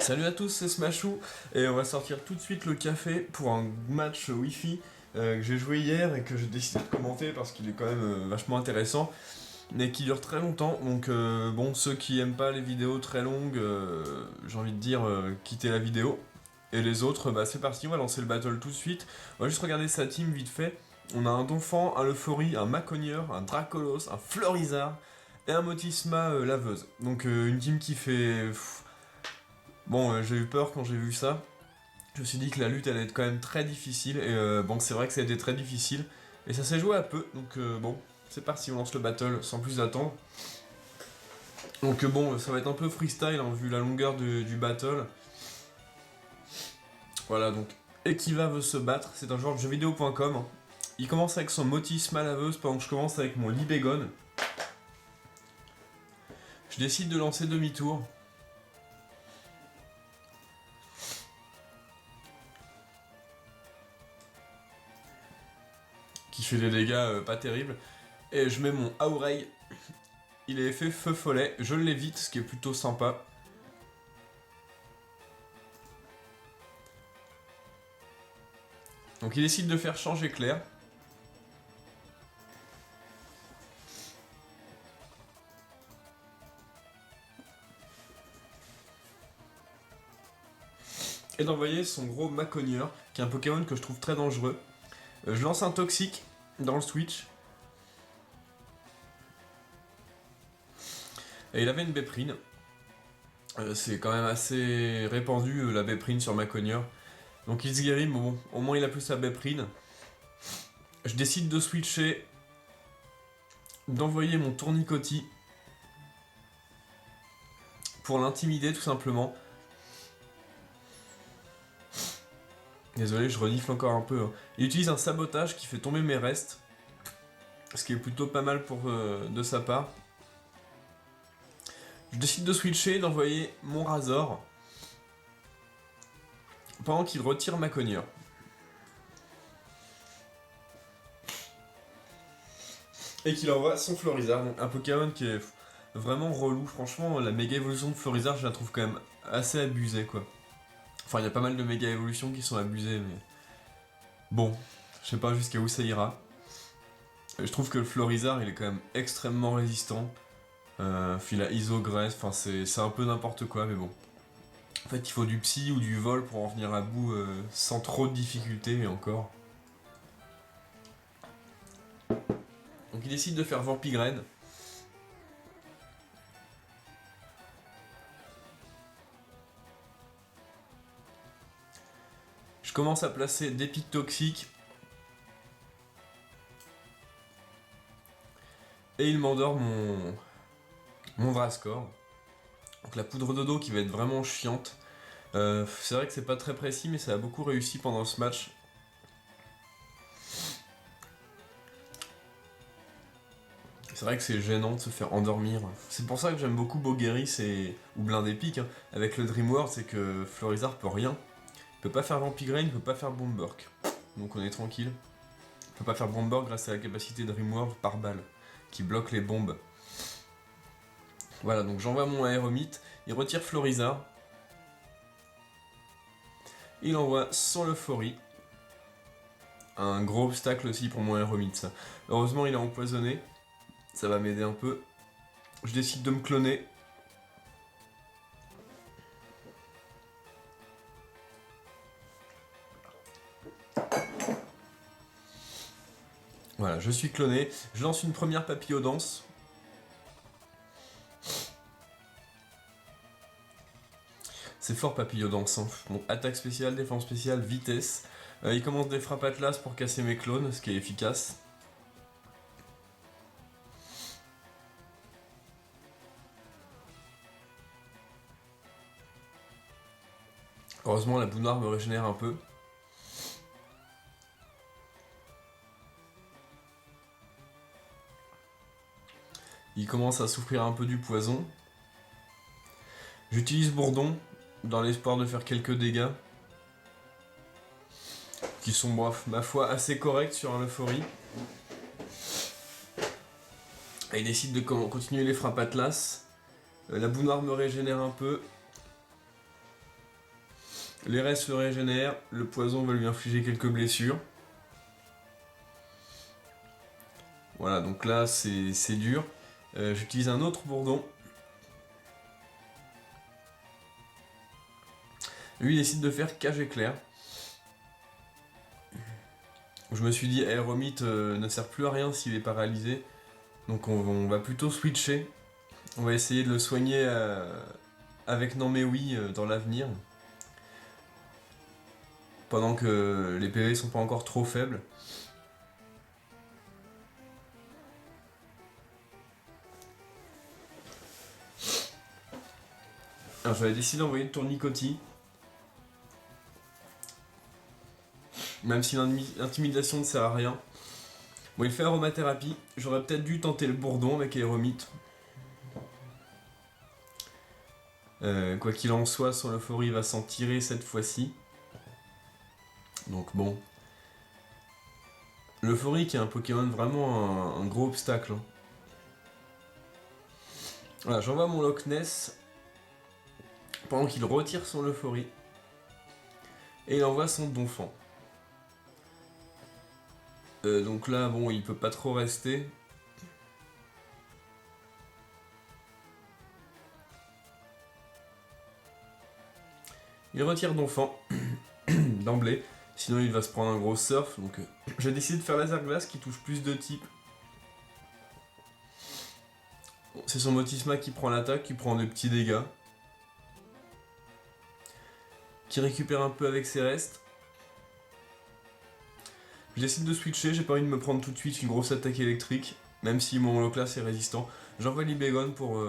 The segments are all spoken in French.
Salut à tous, c'est Smashou et on va sortir tout de suite le café pour un match Wi-Fi que j'ai joué hier et que j'ai décidé de commenter parce qu'il est quand même vachement intéressant mais qui dure très longtemps. Donc bon, ceux qui aiment pas les vidéos très longues, j'ai envie de dire quittez la vidéo. Et les autres, bah c'est parti, on va lancer le battle tout de suite. On va juste regarder sa team vite fait. On a un Donphan, un Leufori, un Macogneur, un Dracolos, un Florizard et un Motisma laveuse. Donc une team qui fait... Bon, j'ai eu peur quand j'ai vu ça. Je me suis dit que la lutte allait être quand même très difficile. Et bon, c'est vrai que ça a été très difficile. Et ça s'est joué à peu. Donc bon, c'est parti, on lance le battle sans plus attendre. Donc bon, ça va être un peu freestyle hein, vu la longueur du battle. Voilà, donc Ekiva veut se battre. C'est un joueur de jeuxvideo.com. Il commence avec son Motisma laveuse pendant que je commence avec mon Libégon. Je décide de lancer demi-tour. Qui fait des dégâts pas terribles. Et je mets mon Aurei. Il est fait feu follet. Je l'évite, ce qui est plutôt sympa. Donc il décide de faire changer clair. Et d'envoyer son gros Macogneur, qui est un Pokémon que je trouve très dangereux. Je lance un Toxique dans le switch. Et il avait une Béprine. C'est quand même assez répandu la Béprine sur Macogneur. Donc il se guérit, mais bon, au moins il a plus sa Béprine. Je décide de switcher, d'envoyer mon Tournicotis pour l'intimider tout simplement. Désolé, je renifle encore un peu. Il utilise un sabotage qui fait tomber mes restes. Ce qui est plutôt pas mal pour de sa part. Je décide de switcher, d'envoyer mon Razor. Pendant qu'il retire ma cogneur. Et qu'il envoie son Florizard. Donc un Pokémon qui est vraiment relou. Franchement, la méga évolution de Florizard, je la trouve quand même assez abusée quoi. Enfin, il y a pas mal de méga évolutions qui sont abusées, mais. Bon, je sais pas jusqu'à où ça ira. Je trouve que le Florizard, il est quand même extrêmement résistant. Il a Isogresse, enfin c'est un peu n'importe quoi, mais bon. En fait, il faut du psy ou du vol pour en venir à bout sans trop de difficultés, et encore. Donc il décide de faire Vampigraine. Je commence à placer des pics toxiques. Et il m'endort mon Vrascore. Donc la poudre de dos qui va être vraiment chiante. C'est vrai que c'est pas très précis, mais ça a beaucoup réussi pendant ce match. C'est vrai que c'est gênant de se faire endormir. C'est pour ça que j'aime beaucoup Bogeris ou Blindépic. Hein. Avec le Dream World, c'est que Florizard peut rien. Il peut pas faire Vampigraine, il peut pas faire Boomburk. Donc on est tranquille. Il peut pas faire Boomburk grâce à la capacité Dream World par balle, qui bloque les bombes. Voilà, donc j'envoie mon Aéromite, il retire Florizard. Il envoie son Leufori. Un gros obstacle aussi pour mon Aéromite, ça. Heureusement, il est empoisonné. Ça va m'aider un peu. Je décide de me cloner. Voilà, je suis cloné. Je lance une première papillodance. C'est fort papillodance. Hein. Bon, attaque spéciale, défense spéciale, vitesse. Il commence des frappes Atlas pour casser mes clones, ce qui est efficace. Heureusement, la boue noire me régénère un peu. Il commence à souffrir un peu du poison. J'utilise Bourdon dans l'espoir de faire quelques dégâts. Qui sont, bref, ma foi, assez corrects sur un Leufori. Et il décide de continuer les frappes Atlas. La boue noire me régénère un peu. Les restes se régénèrent, le poison va lui infliger quelques blessures. Voilà, donc là c'est dur. J'utilise un autre bourdon. Lui il décide de faire cage éclair. Je me suis dit, Aéromite ne sert plus à rien s'il est paralysé. Donc on va plutôt switcher. On va essayer de le soigner avec Non mais oui dans l'avenir. Pendant que les PV sont pas encore trop faibles. Alors j'avais décidé d'envoyer une tournicotis. Même si l'intimidation ne sert à rien. Bon, il fait aromathérapie. J'aurais peut-être dû tenter le bourdon avec Aéromite. Quoi qu'il en soit, son euphorie va s'en tirer cette fois-ci. Donc bon. L'euphorie qui est un Pokémon vraiment un gros obstacle. Hein. Voilà, j'envoie mon Loch Ness pendant qu'il retire son euphorie. Et il envoie son Donphan. Donc là, bon, il peut pas trop rester. Il retire Donphan d'emblée, sinon il va se prendre un gros surf. Donc j'ai décidé de faire laser glace qui touche plus de types. Bon, c'est son Motisma qui prend l'attaque, qui prend des petits dégâts. Qui récupère un peu avec ses restes. Je décide de switcher, j'ai pas envie de me prendre tout de suite une grosse attaque électrique, même si mon Holoclass est résistant. J'envoie Libégon pour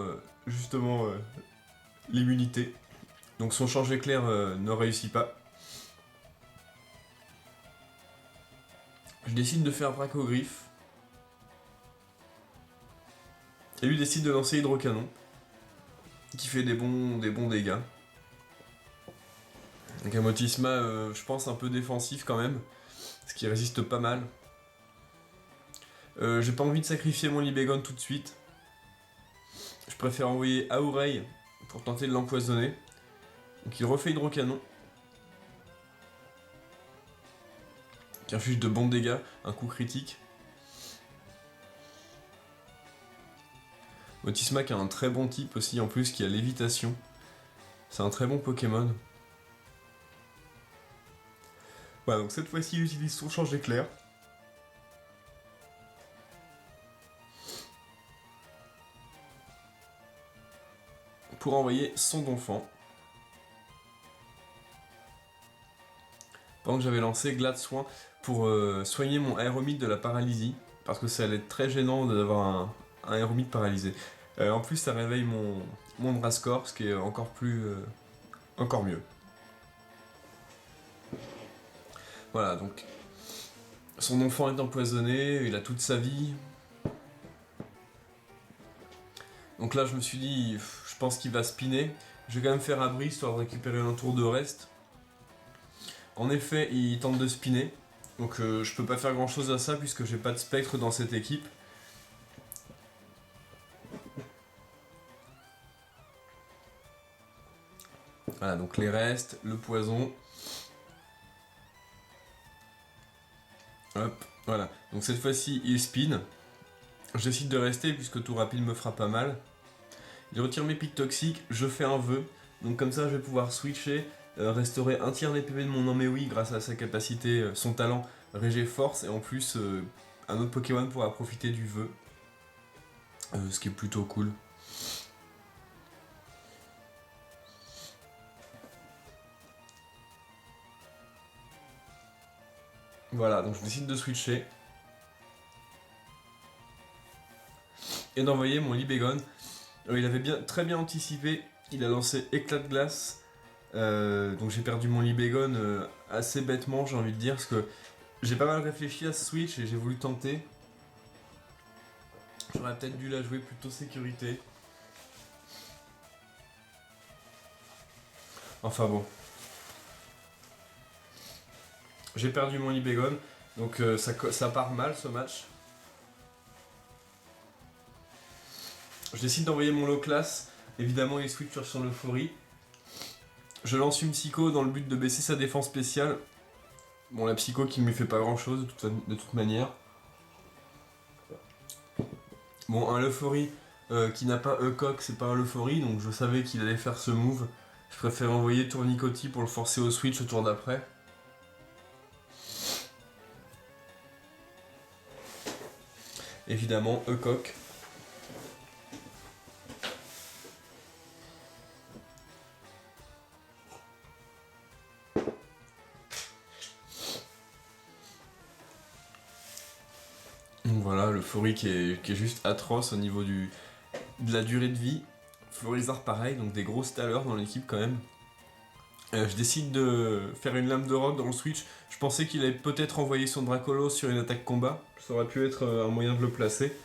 justement l'immunité. Donc son change éclair ne réussit pas. Je décide de faire Bracogriffe. Et lui décide de lancer Hydrocanon, qui fait des bons dégâts. Donc un Motisma, je pense, un peu défensif quand même, ce qui résiste pas mal. J'ai pas envie de sacrifier mon Libégon tout de suite. Je préfère envoyer Aurei pour tenter de l'empoisonner. Donc il refait Hydrocanon. Qui inflige de bons dégâts, un coup critique. Motisma qui a un très bon type aussi en plus, qui a lévitation. C'est un très bon Pokémon. Voilà, donc cette fois-ci il utilise son change éclair. Pour envoyer son Donphan. Pendant que j'avais lancé Glade Soin pour soigner mon Aéromite de la paralysie. Parce que ça allait être très gênant d'avoir un Aéromite paralysé. En plus ça réveille mon Drascore, ce qui est encore mieux. Voilà, donc son enfant est empoisonné, il a toute sa vie. Donc là je me suis dit, je pense qu'il va spinner. Je vais quand même faire abri histoire de récupérer un tour de reste. En effet, il tente de spinner. Donc je peux pas faire grand chose à ça puisque j'ai pas de spectre dans cette équipe. Voilà, donc les restes, le poison. Hop, voilà. Donc cette fois-ci, il spin. Je décide de rester puisque tout rapide me fera pas mal. Il retire mes pics toxiques, je fais un vœu. Donc comme ça, je vais pouvoir switcher, restaurer un tiers des PV de mon Améoui grâce à sa capacité, son talent Régé Force. Et en plus, un autre Pokémon pourra profiter du vœu. Ce qui est plutôt cool. Voilà, donc je décide de switcher. Et d'envoyer mon Libégon. Il avait très bien anticipé, il a lancé Éclat de glace. Donc j'ai perdu mon Libégon assez bêtement, j'ai envie de dire, parce que j'ai pas mal réfléchi à ce switch et j'ai voulu tenter. J'aurais peut-être dû la jouer plutôt sécurité. Enfin bon. J'ai perdu mon Libégon, donc ça part mal ce match. Je décide d'envoyer mon Low Class. Évidemment, il switch sur son euphorie. Je lance une psycho dans le but de baisser sa défense spéciale. Bon, la psycho qui ne lui fait pas grand chose de toute manière. Bon, un Euphorie qui n'a pas E-Coq, c'est pas un Euphorie, donc je savais qu'il allait faire ce move. Je préfère envoyer Tournicotti pour le forcer au switch au tour d'après. Évidemment, E-Coq. Donc voilà, l'euphorie qui est juste atroce au niveau de la durée de vie. Florizard pareil, donc des grosses taleurs dans l'équipe quand même. Je décide de faire une lame de rock dans le switch. Je pensais qu'il allait peut-être envoyer son Dracolo sur une attaque combat. Ça aurait pu être un moyen de le placer.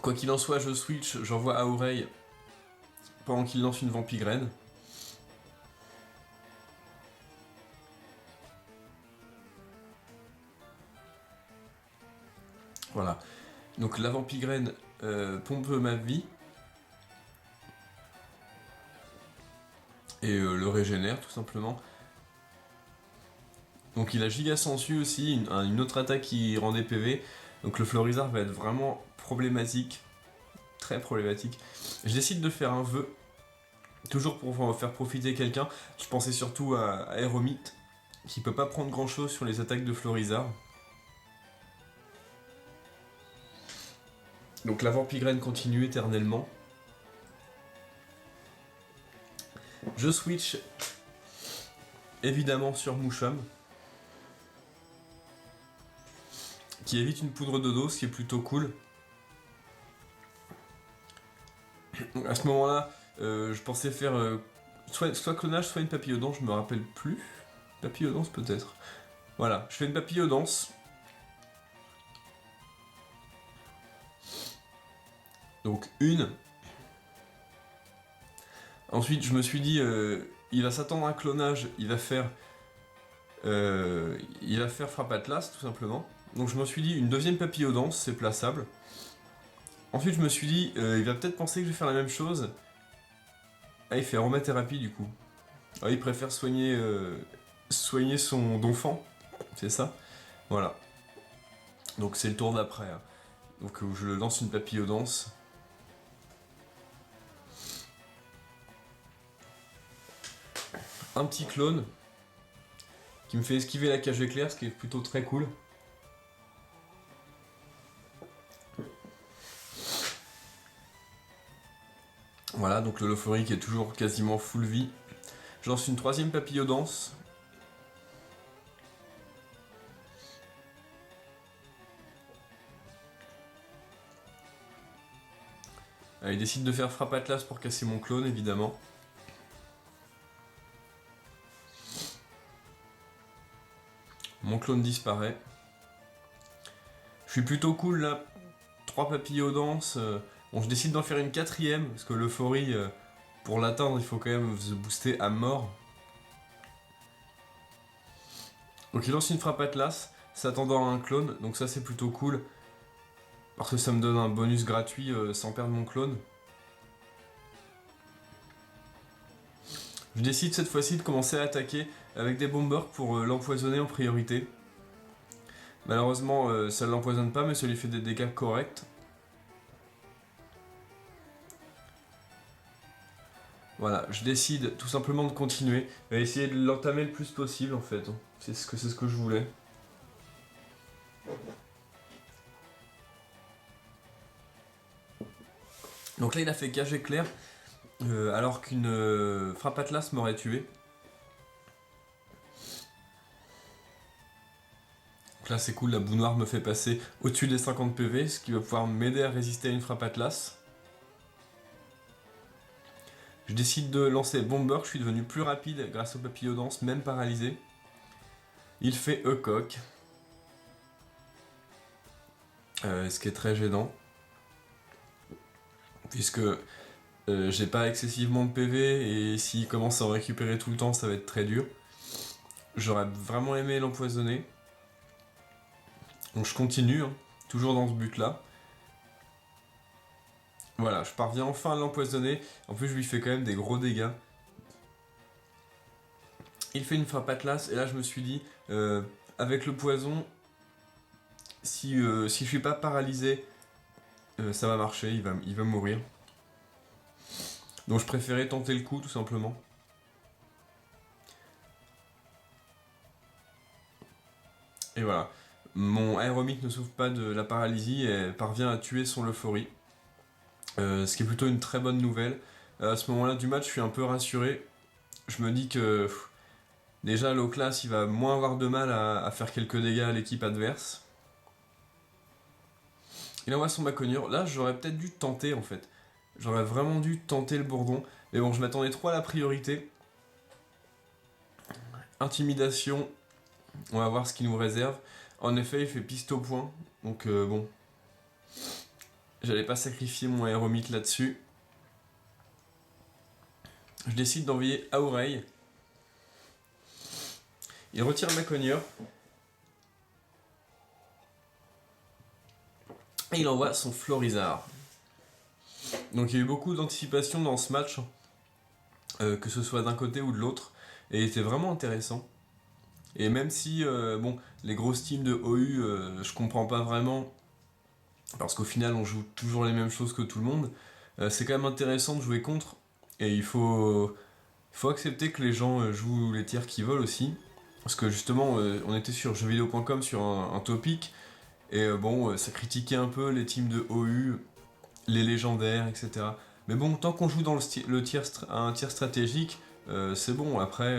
Quoi qu'il en soit, je switch, j'envoie à Oreille pendant qu'il lance une Vampigraine. Voilà. Donc la Vampigraine pompe ma vie. Et le régénère tout simplement. Donc il a Giga Sensu aussi, une autre attaque qui rend des PV. Donc le Florizard va être vraiment problématique. Très problématique. Je décide de faire un vœu. Toujours pour faire profiter quelqu'un. Je pensais surtout à Aéromite, qui peut pas prendre grand chose sur les attaques de Florizard. Donc la Vampigraine continue éternellement. Je switch évidemment sur Moucham, qui évite une poudre de dos, ce qui est plutôt cool. À ce moment-là, je pensais faire soit clonage, soit une papillodance, je me rappelle plus. Papillodance peut-être. Voilà, je fais une papillodance. Donc une. Ensuite, je me suis dit, il va s'attendre à un clonage, il va faire Frappe Atlas, tout simplement. Donc je me suis dit, une deuxième papillodance, c'est plaçable. Ensuite, je me suis dit, il va peut-être penser que je vais faire la même chose. Ah, il fait aromathérapie, du coup. Ah, il préfère soigner son donfant, c'est ça. Voilà. Donc c'est le tour d'après. Hein. Donc je lance une papillodance. Un petit clone qui me fait esquiver la cage éclair, ce qui est plutôt très cool. Voilà, donc le Lofori qui est toujours quasiment full vie. Je lance une troisième papillodance. Il décide de faire Frappe Atlas pour casser mon clone, évidemment. Mon clone disparaît. Je suis plutôt cool là. 3 papillodances. Bon, je décide d'en faire une quatrième, parce que l'euphorie, pour l'atteindre, il faut quand même se booster à mort. Donc il lance une Frappe Atlas, s'attendant à un clone, donc ça c'est plutôt cool. Parce que ça me donne un bonus gratuit sans perdre mon clone. Je décide cette fois-ci de commencer à attaquer avec des bombers pour l'empoisonner en priorité. Malheureusement, ça ne l'empoisonne pas, mais ça lui fait des dégâts corrects. Voilà, je décide tout simplement de continuer, à essayer de l'entamer le plus possible en fait. C'est ce que je voulais. Donc là il a fait cage éclair, alors qu'une Frappe Atlas m'aurait tué. Donc là c'est cool, la boue noire me fait passer au-dessus des 50 PV, ce qui va pouvoir m'aider à résister à une Frappe Atlas. Je décide de lancer Bomber, je suis devenu plus rapide grâce au papillodance, même paralysé. Il fait E-Coq. Ce qui est très gênant. Puisque j'ai pas excessivement de PV et s'il commence à en récupérer tout le temps, ça va être très dur. J'aurais vraiment aimé l'empoisonner. Donc je continue, hein, toujours dans ce but-là. Voilà, je parviens enfin à l'empoisonner. En plus, je lui fais quand même des gros dégâts. Il fait une frappe Atlas, et là je me suis dit, avec le poison, si je suis pas paralysé, ça va marcher, il va mourir. Donc je préférais tenter le coup tout simplement. Et voilà. Mon aéromite ne souffre pas de la paralysie et parvient à tuer son euphorie. Ce qui est plutôt une très bonne nouvelle. À ce moment-là du match, je suis un peu rassuré. Je me dis que déjà Loclas il va moins avoir de mal à faire quelques dégâts à l'équipe adverse. Il envoie son Maconiur. Là, j'aurais peut-être dû tenter en fait. J'aurais vraiment dû tenter le bourdon. Mais bon, je m'attendais trop à la priorité. Intimidation. On va voir ce qu'il nous réserve. En effet, il fait piste au point. Donc bon. J'allais pas sacrifier mon aéromite là-dessus. Je décide d'envoyer Aoreille. Il retire Maconiur. Et il envoie son Florizard. Donc il y a eu beaucoup d'anticipation dans ce match, que ce soit d'un côté ou de l'autre, et il était vraiment intéressant. Et même si bon, les grosses teams de OU, je comprends pas vraiment, parce qu'au final on joue toujours les mêmes choses que tout le monde, c'est quand même intéressant de jouer contre, et il faut accepter que les gens jouent les tiers qu'ils veulent aussi. Parce que justement, on était sur jeuxvideo.com sur un topic, et bon, ça critiquait un peu les teams de OU, les légendaires, etc. Mais bon, tant qu'on joue dans un tiers stratégique, c'est bon. Après,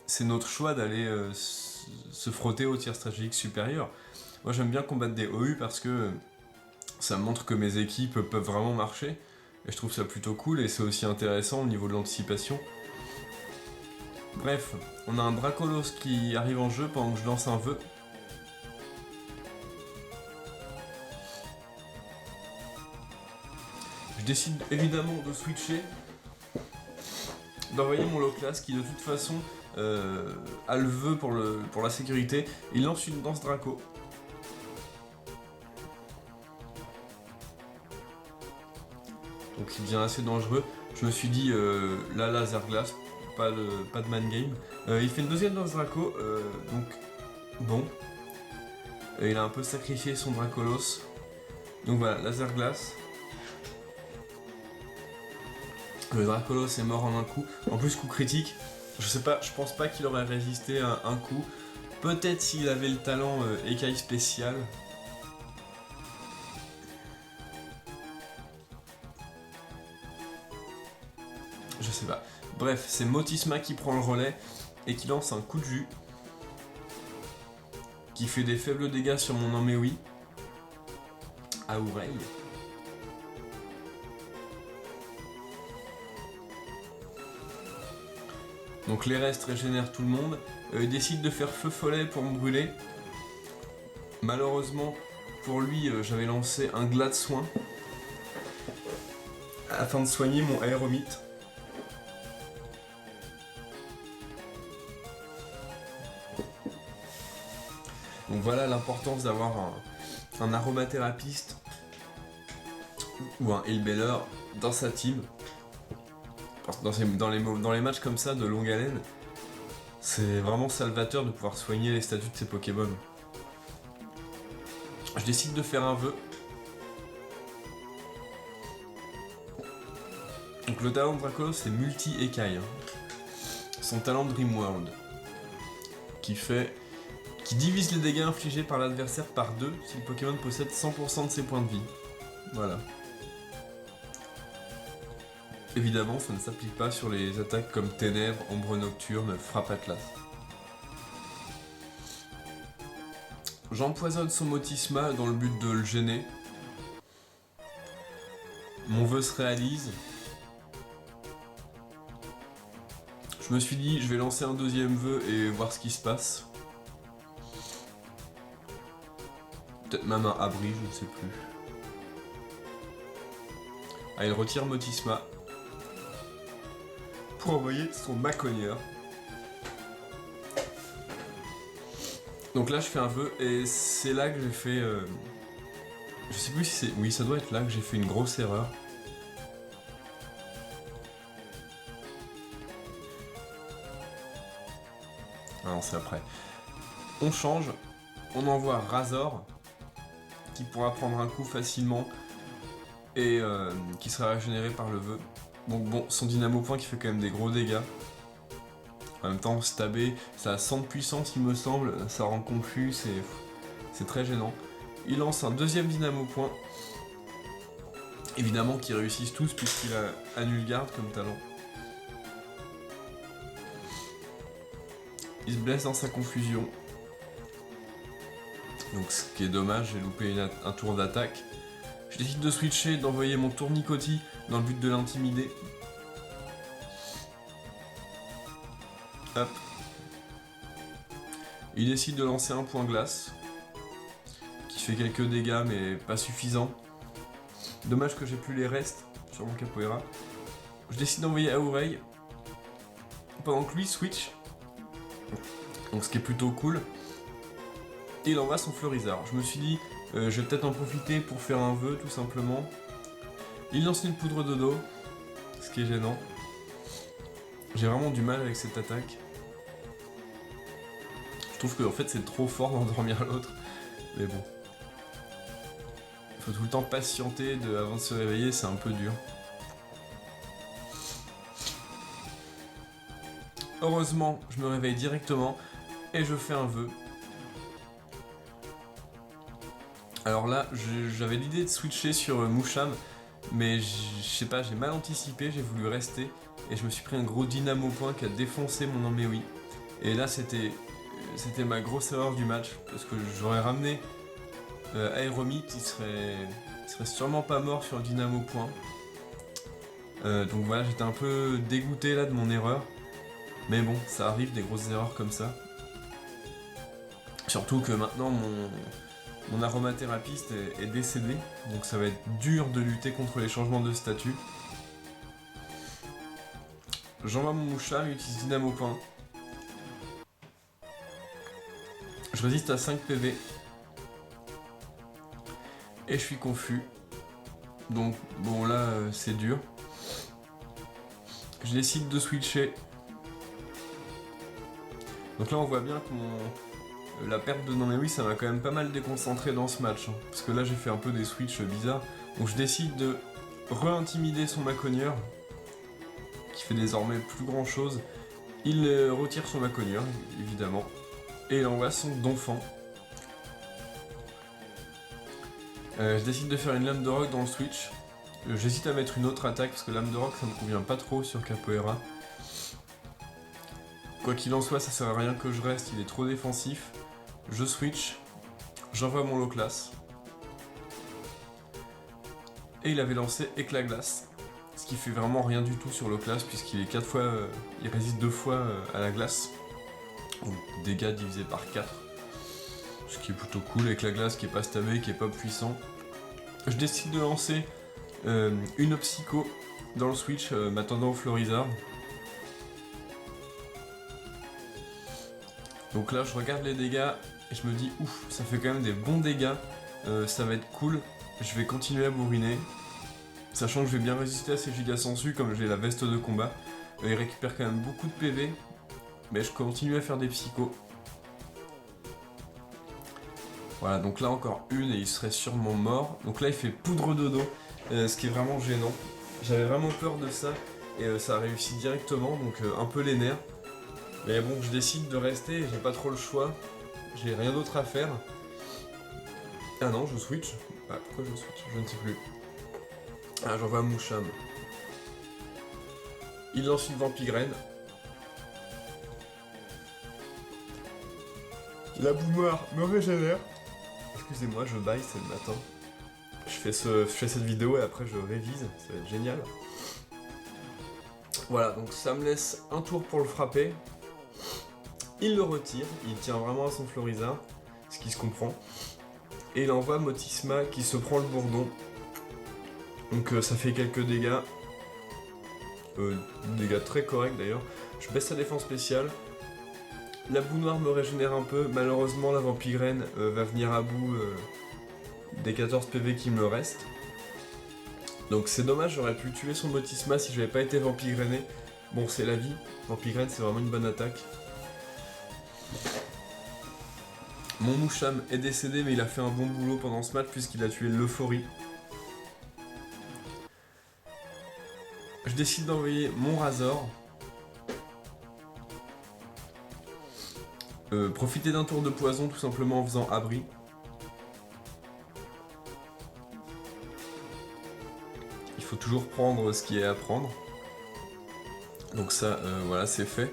c'est notre choix d'aller se frotter au tiers stratégique supérieur. Moi, j'aime bien combattre des OU parce que ça montre que mes équipes peuvent vraiment marcher. Et je trouve ça plutôt cool et c'est aussi intéressant au niveau de l'anticipation. Bref, on a un Dracolos qui arrive en jeu pendant que je lance un vœu. Je décide évidemment de switcher, d'envoyer mon Loclas qui de toute façon a le vœu pour la sécurité. Il lance une danse Draco. Donc il devient assez dangereux. Je me suis dit, là laser glace, pas de man game. Il fait une deuxième danse Draco, donc bon. Il a un peu sacrifié son Dracolos. Donc voilà, laser glace. Le Dracolos est mort en un coup. En plus, coup critique. Je sais pas, je pense pas qu'il aurait résisté à un coup. Peut-être s'il avait le talent écaille spécial. Je sais pas. Bref, c'est Motisma qui prend le relais et qui lance un coup de jus. Qui fait des faibles dégâts sur mon Améoui. À oreille. Donc les restes régénèrent tout le monde. Il décide de faire feu follet pour me brûler. Malheureusement, pour lui, j'avais lancé un glas de soin afin de soigner mon aéromite. Donc voilà l'importance d'avoir un aromathérapeute ou un healbeller dans sa team. Dans les matchs comme ça de longue haleine, c'est vraiment salvateur de pouvoir soigner les statuts de ses Pokémon. Je décide de faire un vœu. Donc le talent de Dracolos c'est multi-écaille. Son talent de Dreamworld. Qui divise les dégâts infligés par l'adversaire par 2 si le Pokémon possède 100% de ses points de vie. Voilà. Évidemment, ça ne s'applique pas sur les attaques comme Ténèbres, Ombre Nocturne, Frappe Atlas. J'empoisonne son Motisma dans le but de le gêner. Mon vœu se réalise. Je me suis dit, je vais lancer un deuxième vœu et voir ce qui se passe. Peut-être même un abri, je ne sais plus. Ah, il retire Motisma. Pour envoyer son Maconieur. Donc là je fais un vœu et c'est là que j'ai fait... Je sais plus si c'est... Oui, ça doit être là que j'ai fait une grosse erreur. Ah non, c'est après. On change, on envoie Razor, qui pourra prendre un coup facilement et qui sera régénéré par le vœu. Donc bon, son dynamo point qui fait quand même des gros dégâts. En même temps, stabber, ça a 100 de puissance il me semble, ça rend confus, c'est très gênant. Il lance un deuxième dynamo point. Évidemment qu'ils réussissent tous puisqu'il a annule garde comme talent. Il se blesse dans sa confusion. Donc ce qui est dommage, j'ai loupé un tour d'attaque. Je décide de switcher, d'envoyer mon tournicotis dans le but de l'intimider. Hop. Il décide de lancer un point glace, qui fait quelques dégâts mais pas suffisant. Dommage que j'ai plus les restes sur mon capoeira. Je décide d'envoyer Aurei, pendant que lui switch. Donc ce qui est plutôt cool. Et il envoie son Fleurizard. Je me suis dit, je vais peut-être en profiter pour faire un vœu tout simplement. Il lance une poudre de dos, ce qui est gênant. J'ai vraiment du mal avec cette attaque. Je trouve que en fait c'est trop fort d'endormir l'autre. Mais bon. Il faut tout le temps patienter avant de se réveiller, c'est un peu dur. Heureusement, je me réveille directement et je fais un vœu. Alors là, j'avais l'idée de switcher sur Moucham, mais je sais pas, j'ai mal anticipé, j'ai voulu rester et je me suis pris un gros dynamo point qui a défoncé mon Amewi. Et là, c'était ma grosse erreur du match parce que j'aurais ramené Aéromite, il serait sûrement pas mort sur le dynamo point. Donc voilà, j'étais un peu dégoûté là de mon erreur. Mais bon, ça arrive des grosses erreurs comme ça. Surtout que maintenant mon aromathérapeute est décédé, donc ça va être dur de lutter contre les changements de statut. J'envoie mon Moucham, il utilise Dynamo Point. Je résiste à 5 PV. Et je suis confus. Donc bon là c'est dur. Je décide de switcher. Donc là on voit bien que la perte de Namewi ça m'a quand même pas mal déconcentré dans ce match. Parce que là j'ai fait un peu des switches bizarres. Donc je décide de re-intimider son Macogneur. Qui fait désormais plus grand chose. Il retire son Macogneur évidemment. Et il envoie son Donphan. Je décide de faire une lame de rock dans le switch. J'hésite à mettre une autre attaque parce que lame de rock ça me convient pas trop sur Capoeira. Quoi qu'il en soit, ça sert à rien que je reste, il est trop défensif. Je switch, j'envoie mon low class. Et il avait lancé éclat glace. Ce qui fait vraiment rien du tout sur low class puisqu'il est 4 fois. Il résiste 2 fois à la glace. Donc dégâts divisé par 4. Ce qui est plutôt cool avec la glace qui est pas stabé, qui est pas puissant. Je décide de lancer une Psycho dans le switch, m'attendant au Fleurizard. Donc là je regarde les dégâts et je me dis ouf, ça fait quand même des bons dégâts, ça va être cool, je vais continuer à bourriner. Sachant que je vais bien résister à ces gigas sensu comme j'ai la veste de combat. Il récupère quand même beaucoup de PV, mais je continue à faire des psychos. Voilà, donc là encore une et il serait sûrement mort. Donc là il fait poudre de dos, ce qui est vraiment gênant. J'avais vraiment peur de ça et ça a réussi directement, donc un peu les nerfs. Mais bon, je décide de rester, j'ai pas trop le choix. J'ai rien d'autre à faire. Ah non, je switch. Ah, pourquoi je switch? Je ne sais plus. Ah, j'envoie Moucham. Il lance une Vampigraine. La boomer me régénère. Excusez-moi, je baille, c'est le matin. Je fais cette vidéo et après je révise, ça va être génial. Voilà, donc ça me laisse un tour pour le frapper. Il le retire, il tient vraiment à son Fleurizard, ce qui se comprend. Et il envoie Motisma qui se prend le bourdon. Donc ça fait quelques dégâts. Dégâts très corrects d'ailleurs. Je baisse sa défense spéciale. La boue noire me régénère un peu. Malheureusement la Vampigraine va venir à bout des 14 PV qui me restent. Donc c'est dommage, j'aurais pu tuer son Motisma si je n'avais pas été Vampigrené. Bon, c'est la vie. Vampigraine c'est vraiment une bonne attaque. Mon Moucham est décédé, mais il a fait un bon boulot pendant ce match puisqu'il a tué l'euphorie. Je décide d'envoyer mon Razor. Profiter d'un tour de poison tout simplement en faisant abri. Il faut toujours prendre ce qui est à prendre. Donc ça, voilà, c'est fait.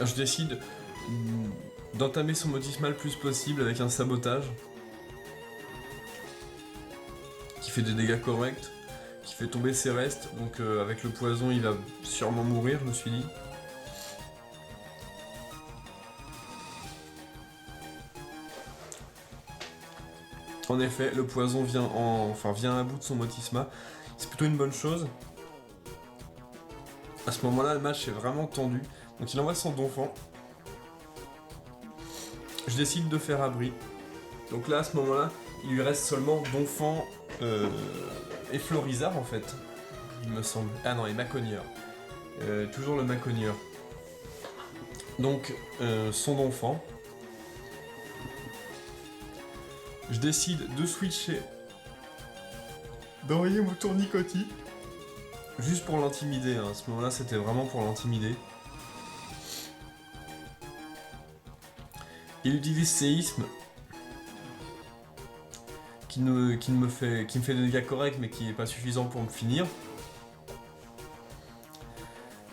Je décide d'entamer son motisma le plus possible avec un sabotage. Qui fait des dégâts corrects, qui fait tomber ses restes. Donc avec le poison, il va sûrement mourir, je me suis dit. En effet, le poison vient à bout de son motisma. C'est plutôt une bonne chose. À ce moment-là, le match est vraiment tendu. Donc il envoie son donfant. Je décide de faire abri. Donc là, à ce moment-là, il lui reste seulement donfant et Florizard en fait. Il me semble. Ah non, et Maconieur. Toujours le Maconieur. Donc, son donfant. Je décide de switcher, d'envoyer mon tournicotis, juste pour l'intimider, hein. À ce moment-là, c'était vraiment pour l'intimider. Il utilise séisme, qui me fait des dégâts corrects, mais qui n'est pas suffisant pour me finir.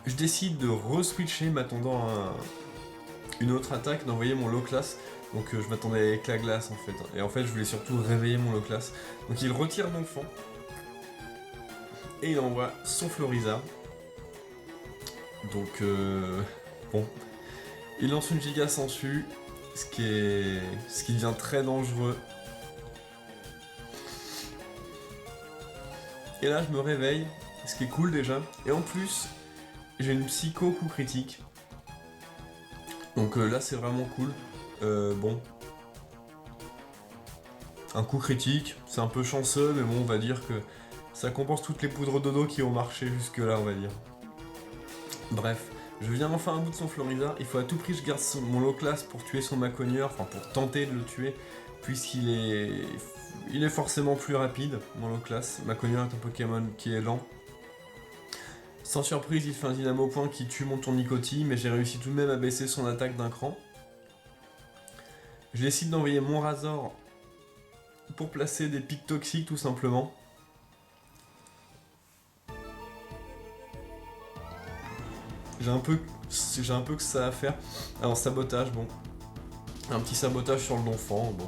Je décide de re-switcher, m'attendant à une autre attaque, d'envoyer mon low class. Donc je m'attendais avec la glace en fait. Et en fait je voulais surtout réveiller mon low class. Donc il retire l'enfant. Et il envoie son Florizard. Donc bon. Il lance une giga sangsue. Ce qui devient très dangereux. Et là je me réveille. Ce qui est cool déjà. Et en plus, j'ai une psycho coup critique. Donc là c'est vraiment cool. Bon. Un coup critique, c'est un peu chanceux, mais bon, on va dire que ça compense toutes les poudres dodo qui ont marché jusque là, on va dire. Bref, je viens enfin à bout de son Florizard. Il faut à tout prix que je garde mon low class pour tuer son Maconieur, enfin pour tenter de le tuer, puisqu'il est forcément plus rapide, mon low class. Maconieur est un Pokémon qui est lent. Sans surprise, il fait un Dynamo Point qui tue mon Tournicotis, mais j'ai réussi tout de même à baisser son attaque d'un cran. Je décide d'envoyer mon Razor pour placer des pics toxiques tout simplement. J'ai un peu que ça à faire. Alors sabotage, bon. Un petit sabotage sur le donfant, bon.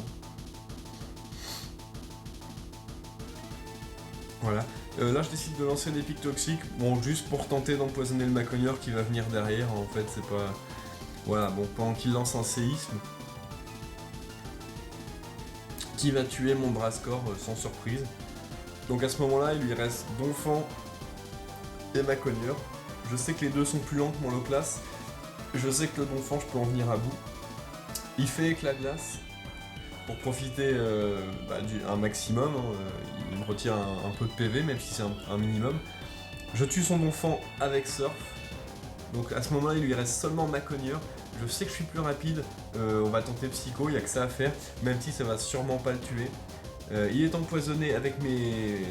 Voilà. Là je décide de lancer des pics toxiques, bon juste pour tenter d'empoisonner le Maconieur qui va venir derrière, en fait c'est pas... Voilà, bon, pendant qu'il lance un séisme. Qui va tuer mon Brascore sans surprise. Donc à ce moment-là, il lui reste Donphan et Maconieur. Je sais que les deux sont plus lents que mon low class. Je sais que le Donphan, je peux en venir à bout. Il fait éclat glace pour profiter un maximum. Il me retire un peu de PV, même si c'est un minimum. Je tue son Donphan avec Surf. Donc à ce moment-là, il lui reste seulement Maconieur. Je sais que je suis plus rapide, on va tenter Psycho, il n'y a que ça à faire, même si ça va sûrement pas le tuer. Il est empoisonné avec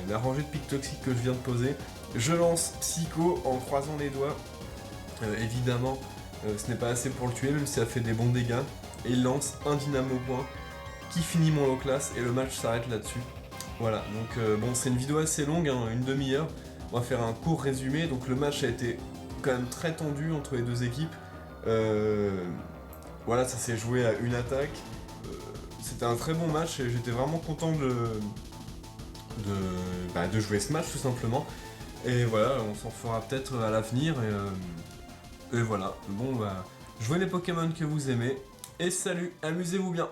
la rangée de pics toxiques que je viens de poser. Je lance Psycho en croisant les doigts. Évidemment, ce n'est pas assez pour le tuer, même si ça fait des bons dégâts. Et il lance un Dynamo Point qui finit mon low class et le match s'arrête là-dessus. Voilà, donc bon, c'est une vidéo assez longue, hein, une demi-heure. On va faire un court résumé. Donc le match a été quand même très tendu entre les deux équipes. Voilà, ça s'est joué à une attaque. C'était un très bon match et j'étais vraiment content de jouer ce match tout simplement. Et voilà, on s'en fera peut-être à l'avenir. Et voilà, bon jouez les Pokémon que vous aimez. Et salut, amusez-vous bien.